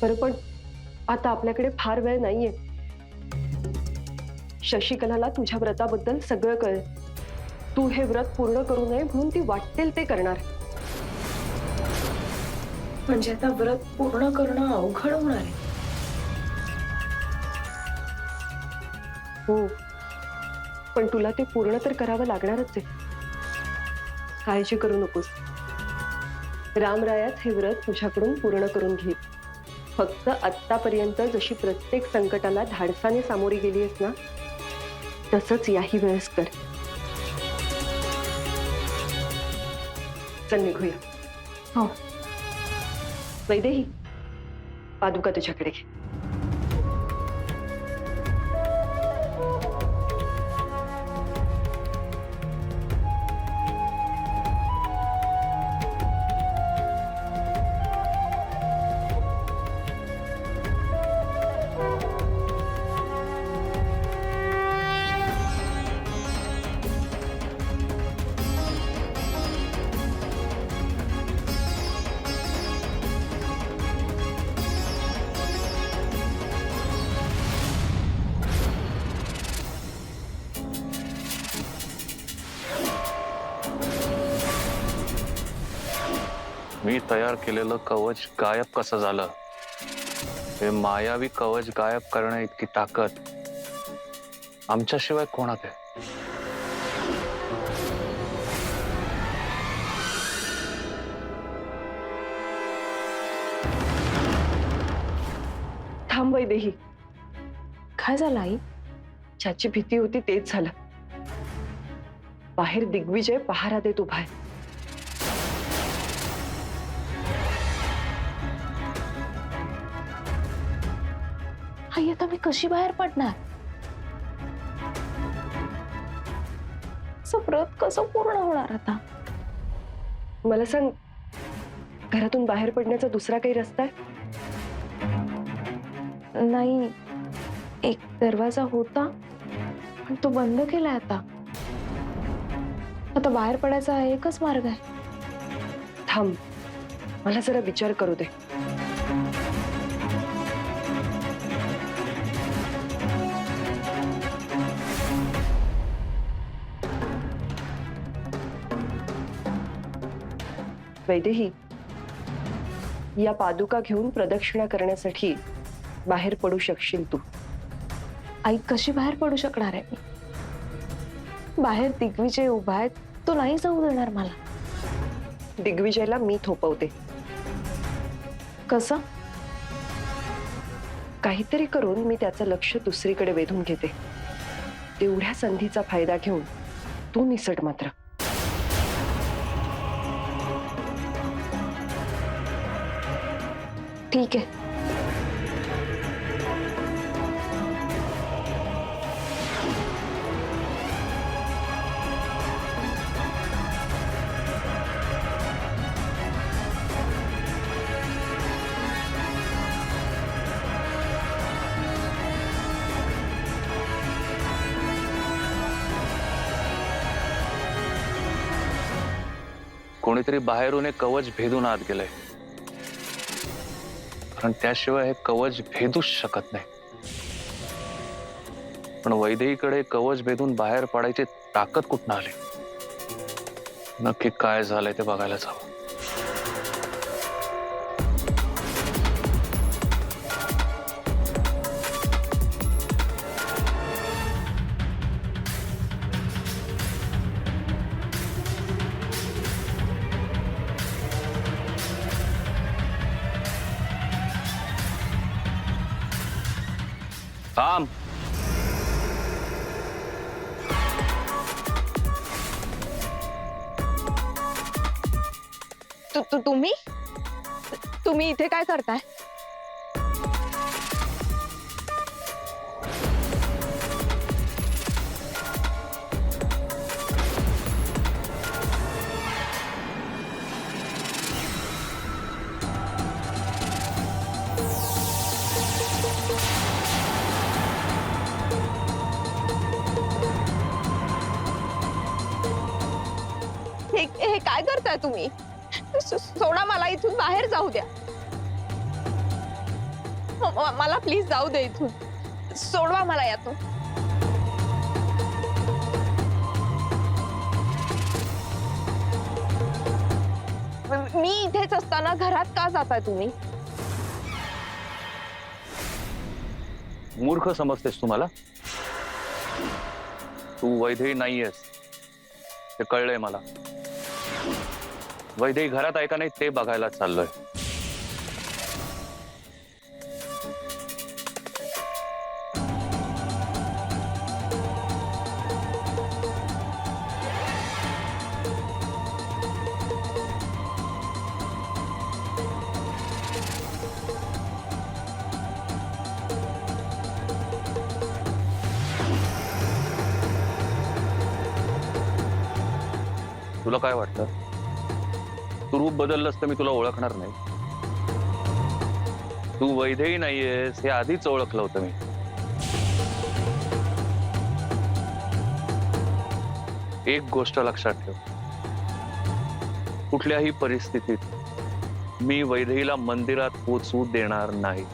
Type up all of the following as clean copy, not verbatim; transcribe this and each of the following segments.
बरं पण आता आपल्याकडे फार वेळ नाहीये. शशिकलाला तुझ्या व्रताबद्दल सगळं कळेल. तू हे व्रत पूर्ण करू नये म्हणून ती वाटेल ते करणार. म्हणजे आता व्रत पूर्ण करणं अवघड होणार आहे. हो, पण तुला ते पूर्ण तर करावं लागणारच आहे. काळजी करू नकोस. रामरायाच हे व्रत तुझ्याकडून पूर्ण करून घे. फक्त आत्तापर्यंत जशी प्रत्येक संकटाला धाडसाने सामोरी गेलीयस ना, तसंच याही वेळेस कर. चल निघूया. हो. वैदेही, पादुका तुझ्याकडे घे. मी तयार केलेलं कवच गायब कसं झालं? हे मायावी कवच गायब करण्या इतकी ताकद आमच्याशिवाय कोणात आहे? थांब वैदेही. काय झालं आई? ज्याची भीती होती तेच झालं. बाहेर दिग्विजय पहारा देत उभा आहे. आई आता मी कशी बाहेर पडणार? व्रत कसं पूर्ण होणार आता? मला सांग, घरातून बाहेर पडण्याचा दुसरा काही रस्ता आहे? नाही, एक दरवाजा होता पण तो बंद केलाय आता. आता बाहेर पडायचा एकच मार्ग आहे. थांब, मला जरा विचार करू दे. वैदेही, या पादुका घेऊन प्रदक्षिणा करण्यासाठी बाहेर पडू शकशील तू. आई कशी बाहेर पडू शकणार आहे मी? बाहेर दिग्विजय उभा आहे, तो नाही जाऊ देणार मला. दिग्विजयला मी थोपवते. कसं? काहीतरी करून मी त्याचं लक्ष दुसरीकडे वेधून घेते. तेवढ्या संधीचा फायदा घेऊन तू निसट मात्र. ठीक आहे. कोणीतरी बाहेरून एक कवच भेदून आत गेलंय, कारण त्याशिवाय हे कवच भेदूच शकत नाही. पण वैदेहीकडे कवच भेदून बाहेर पडायची ताकद कुठून आली? नक्की काय झालंय ते बघायलाच हवं. थांब. तुम्ही तुम्ही इथे काय करताय? हे काय करताय तुम्ही? सोडा, मला इथून बाहेर जाऊ द्या. मला प्लीज जाऊ दे इथून, सोडवा मला यातून. मी इथेच असताना घरात का जाताय तुम्ही? मूर्ख समजतेस तुम्हाला? तू वैदेही नाहीयेस ते कळलंय मला. वैदेही घरात आहे का नाही ते बघायला चाललोय. तुला काय वाटतं? तू रूप बदललंस तर मी तुला ओळखणार नाही? तू वैदेही नाहीयेस हे आधीच ओळखलं होतं मी. एक गोष्ट लक्षात ठेव, कुठल्याही परिस्थितीत मी वैदेहीला मंदिरात पोचवू देणार नाही.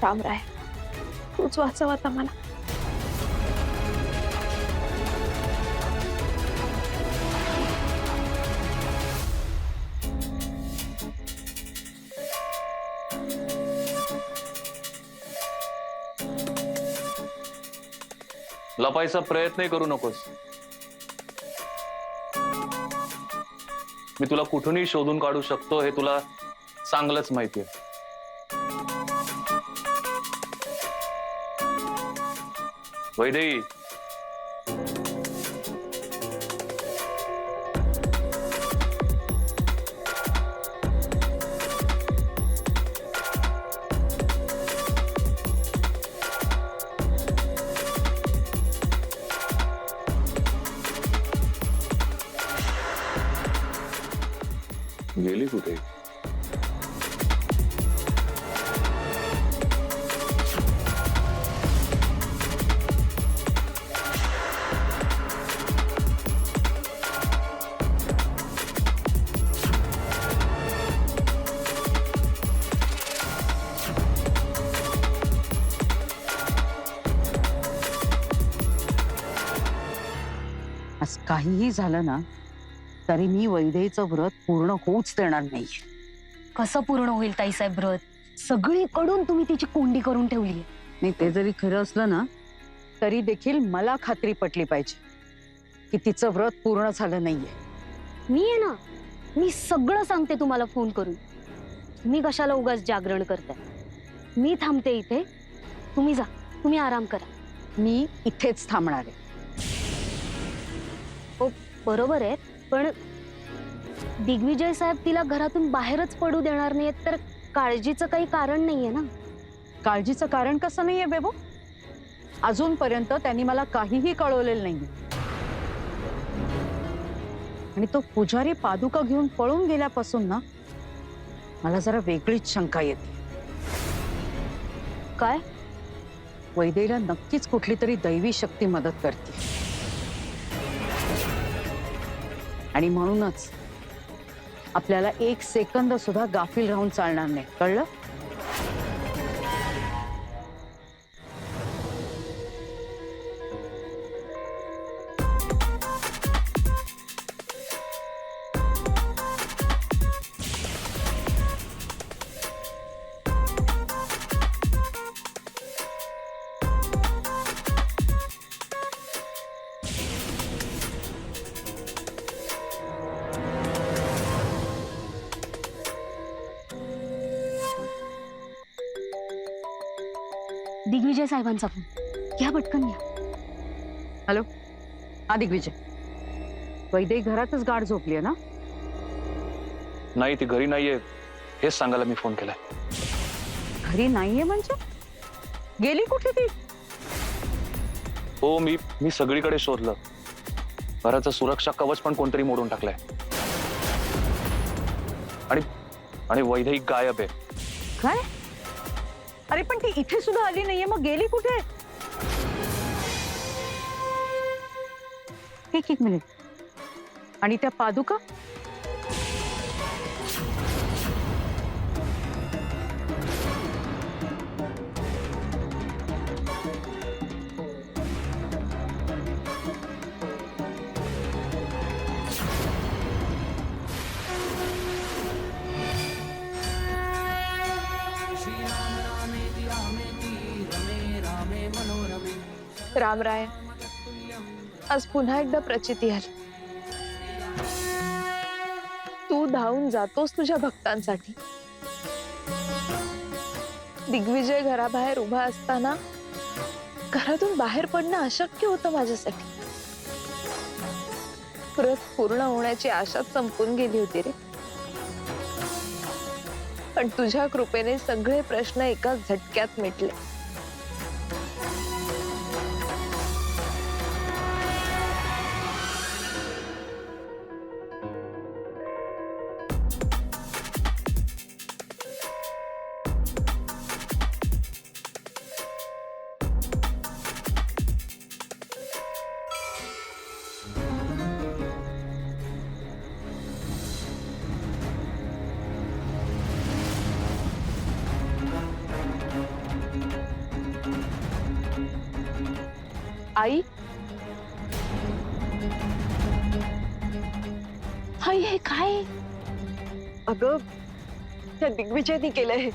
रामराय, तूच वाचव आता मला. लपायचा प्रयत्नही करू नकोस. मी तुला कुठूनही शोधून काढू शकतो हे तुला चांगलंच माहितीये. वैदेही, गेली कुठे? आज काहीही झालं ना तरी मी वैदेहीचं व्रत पूर्ण होऊच देणार नाही. कसं पूर्ण होईल ताईसाहेब व्रत? सगळीकडून तुम्ही तिची कोंडी करून ठेवली. नाही, ते जरी खरं असलं ना तरी देखील मला खात्री पटली पाहिजे की तिचं व्रत पूर्ण झालं नाहीये. मी आहे ना, मी सगळं सांगते तुम्हाला फोन करून. तुम्ही कशाला उगाच जागरण करताय? मी थांबते इथे, तुम्ही जा, तुम्ही आराम करा. मी इथेच थांबणार आहे. हो बरोबर आहे, पण दिग्विजय साहेब तिला घरातून बाहेरच पडू देणार नाहीत तर काळजीचं काही कारण नाहीये ना. काळजीचं कारण कसं नाहीये बेबो? अजूनपर्यंत त्यांनी मला काहीही कळवलेलं नाहीये. आणि तो पुजारी पादुका घेऊन पळून गेल्यापासून ना मला जरा वेगळीच शंका येते. काय? वैदेहीला नक्कीच कुठली तरी दैवी शक्ती मदत करते आणि म्हणूनच आपल्याला एक सेकंद सुद्धा गाफील राहून चालणार नाही, कळलं? दिग्विजय साहेबांचा फोन घ्या, पटकन घ्या. हॅलो, हा दिग्विजय. वैदेही घरातच गाढ झोपली आहे ना? नाही, ती घरी नाहीये हेच सांगायला मी फोन केलाय. घरी नाहीये म्हणजे? गेली कुठे ती? हो, मी सगळीकडे शोधलं. घराचं सुरक्षा कवच पण कोणतरी मोडून टाकलंय. आणि वैदेही गायब आहे. काय? अरे पण ती इथे सुद्धा आली नाहीये, मग गेली कुठे? एक मिनिट. आणि त्या पादुका? रामराय, आज पुन्हा एकदा प्रचिती आली. तू धावून जातोस तुझ्या भक्तांसाठी. दिग्विजय घराबाहेर उभा असताना घरातून बाहेर पडणं अशक्य होतं माझ्यासाठी. व्रत पूर्ण होण्याची आशा संपून गेली होती रे. पण तुझ्या कृपेने सगळे प्रश्न एका झटक्यात मिटले. आई, आई हे काय? अगं, त्या दिग्विजयनी केलंय हे.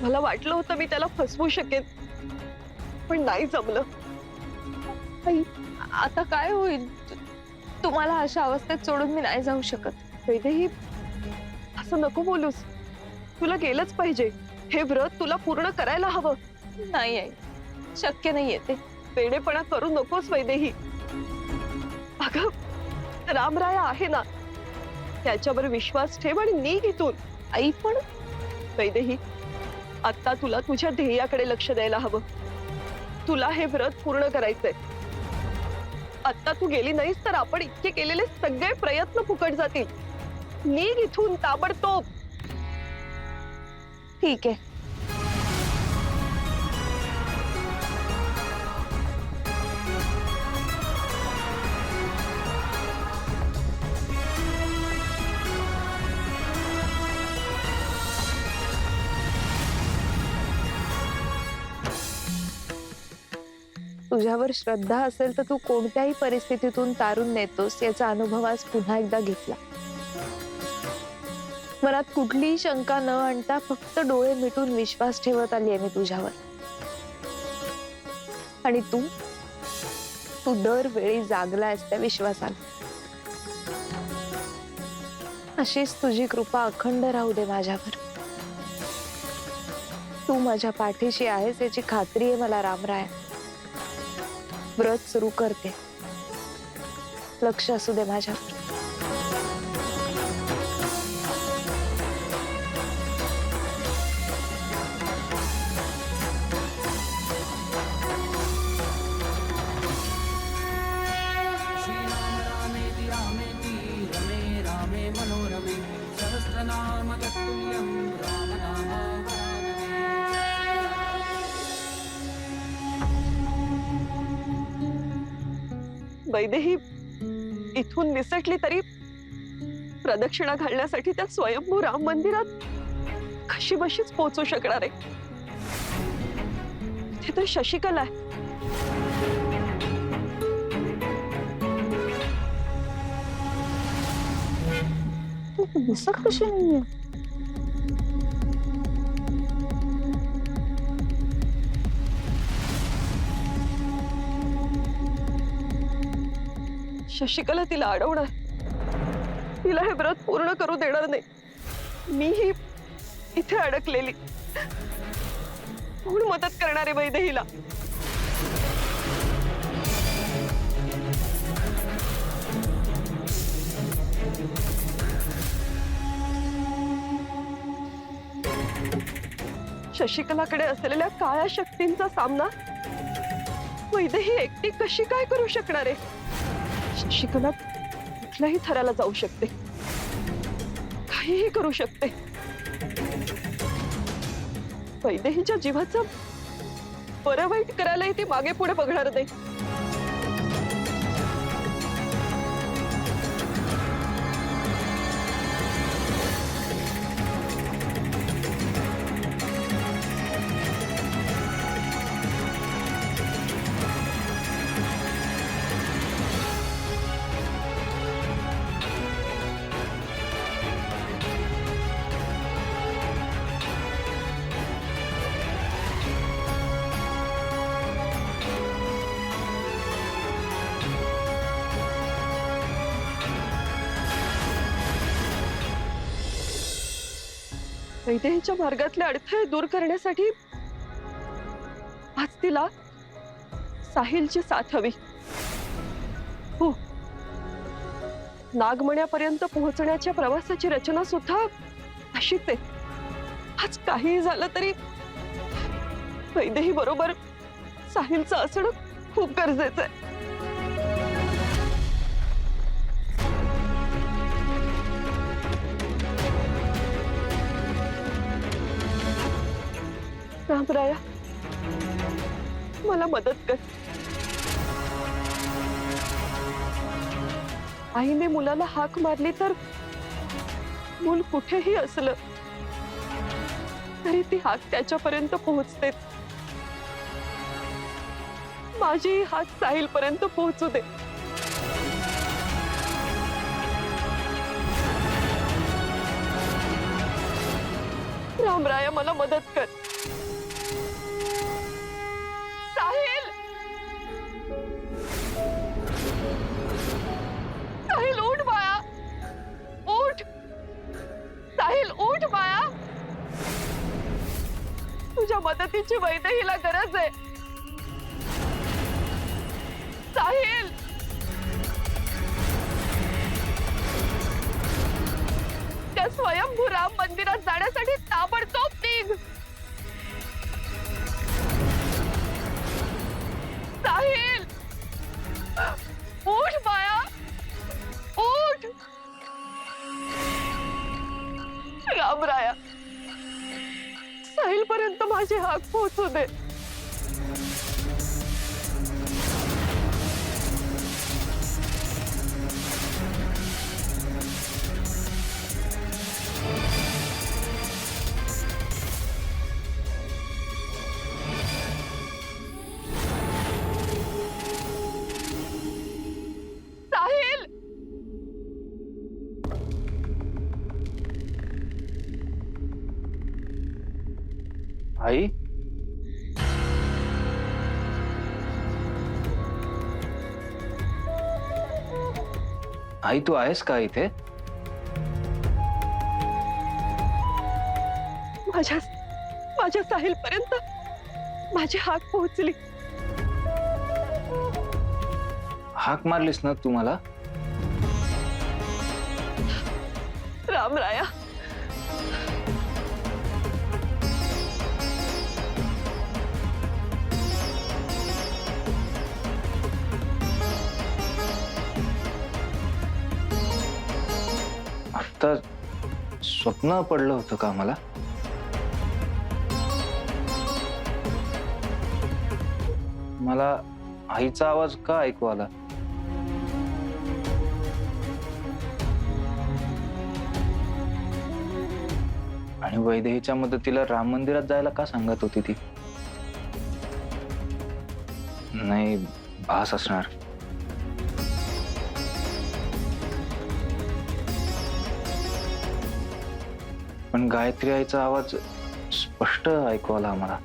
मला वाटलं होतं मी त्याला फसवू शकेन, पण नाही जमलं. आई, आता काय होईल? तुम्हाला अशा अवस्थेत सोडून मी नाही जाऊ शकत. वैदेही, असं नको बोलूस. तुला गेलंच पाहिजे. हे व्रत तुला पूर्ण करायला हवं. नाही आई, शक्य नाहीये ते. वेडेपणा करू नकोस वैदेही. अगं, रामराया आहे ना, त्याच्यावर विश्वास ठेव आणि निघ इथून. आई पण वैदेही, आता तुला तुझ्या ध्येयाकडे लक्ष द्यायला हवं. तुला हे व्रत पूर्ण करायचंय. आता तू गेली नाहीस तर आपण इतके केलेले सगळे प्रयत्न फुकट जातील. निघ इथून ताबडतोब. ठीक आहे. तुझ्यावर श्रद्धा असेल तर तू कोणत्याही परिस्थितीतून तारून नेतोस याचा अनुभव आज पुन्हा एकदा घेतला. मनात कुठलीही शंका न आणता फक्त डोळे मिटून विश्वास ठेवत आली आहे मी तुझ्यावर. आणि तू दरवेळी जागलायस त्या विश्वासाला. अशीच तुझी कृपा अखंड राहू दे माझ्यावर. तू माझ्या पाठीशी आहेस याची खात्री आहे मला रामराय. व्रत सुरू करते. लक्ष असू दे माझ्यावर. वैदेही, इथून निसटली तरी प्रदक्षिणा घालण्यासाठी त्या स्वयंभू राम मंदिरात कशी बशीच पोहोचू शकणार आहे. तिथे शशिकला आहे. दिसत कशी नाहीये? शशिकला तिला अडवणार. तिला हे व्रत पूर्ण करू देणार नाही. मीही इथे अडकलेली. कोण मदत करणार आहे वैदेहीला? शशिकलाकडे असलेल्या काळ्या शक्तींचा सामना वैदेही एकटी कशी काय करू शकणार आहे? शशिकला कुठल्याही थराला जाऊ शकते, काहीही करू शकते. वैदेहीच्या जीवाचं बरं वाईट करायलाही ती मागे पुढे बघणार नाही. वैदेहीच्या मार्गातले अडथळे दूर करण्यासाठी आज तिला साहिलची साथ हवी. हो, नागमण्यापर्यंत पोहोचण्याच्या प्रवासाची रचना सुद्धा अशीच आहे. आज काही झालं तरी वैदेही बरोबर साहिलचं असणं खूप गरजेचं आहे. रामराया, मला मदत कर. आईने मुलाला हाक मारली तर मूल कुठेही असलं तरी ती हाक त्याच्यापर्यंत पोहोचते. माझी हाक साहिल पर्यंत पोहोचू दे. रामराया, मला मदत कर. साहिल, साहिल उठ बाळा, उठ. साहिल उठ बाळा, तुझ्या मदतीची वैदेहीला गरज आहे. साहिल, त्या स्वयंभू राम मंदिरात जाण्यासाठी ताबडतोब निघ. साहिल उठ बाळा, उठ. रामराया, साहिल पर्यंत माझी हाक पोहोचू दे. साहिल, आई, आई तू आहेस का इथे? माझ्या साहिल पर्यंत माझी हाक पोहोचली. हाक मारलीस ना तू मला? रामराया, आता स्वप्न पडलं होतं का मला? मला आईचा आवाज का ऐकू आला? आणि वैदेहीच्या मदतीला राम मंदिरात जायला का सांगत होती ती? नाही, भास असणार. पण गायत्री आईचा आवाज स्पष्ट ऐकू आला आम्हाला.